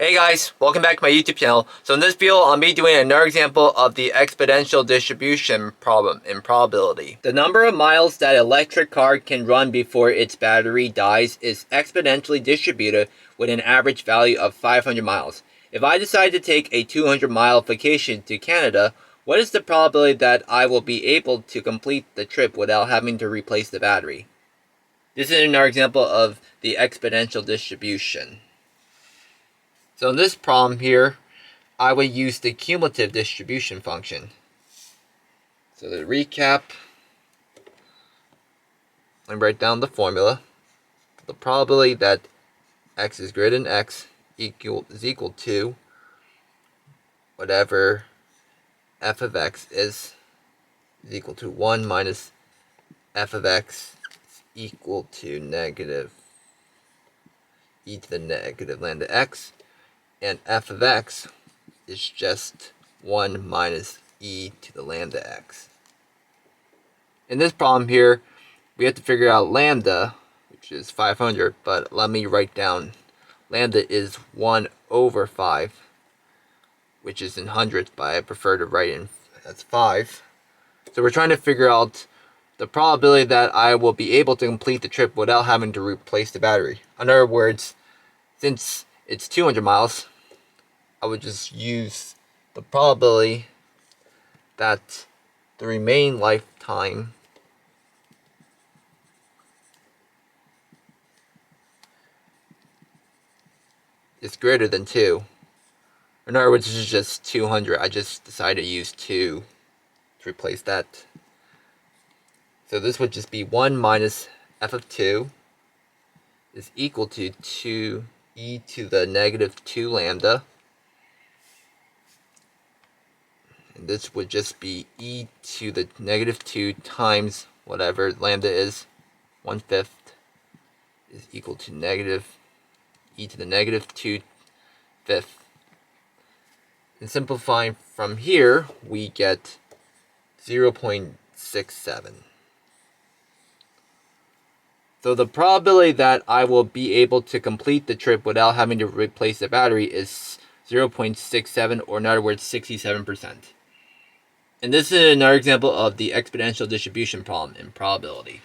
Hey guys, welcome back to my YouTube channel. So in this video, I'll be doing another example of the exponential distribution problem in probability. The number of miles that an electric car can run before its battery dies is exponentially distributed with an average value of 500 miles. If I decide to take a 200-mile vacation to Canada, what is the probability that I will be able to complete the trip without having to replace the battery? This is another example of the exponential distribution. So in this problem here, I would use the cumulative distribution function. So to recap, let me write down the formula. The probability that x is greater than x is equal to whatever f of x is equal to 1 minus f of x is equal to negative e to the negative lambda x. And f of x is just 1 minus e to the lambda x. In this problem here, we have to figure out lambda, which is 500, but let me write down lambda is 1 over 5, which is in hundredths, but I prefer to write in as 5. So we're trying to figure out the probability that I will be able to complete the trip without having to replace the battery. In other words, since it's 200 miles, I would just use the probability that the remaining lifetime is greater than 2. In other words, this is just 200. I just decided to use 2 to replace that. So this would just be 1 minus f of 2 is equal to 2e to the negative 2 lambda. And this would just be e to the negative 2 times whatever lambda is, 1/5, is equal to negative e to the negative 2/5. And simplifying from here, we get 0.67. So the probability that I will be able to complete the trip without having to replace the battery is 0.67, or in other words, 67%. And this is another example of the exponential distribution problem in probability.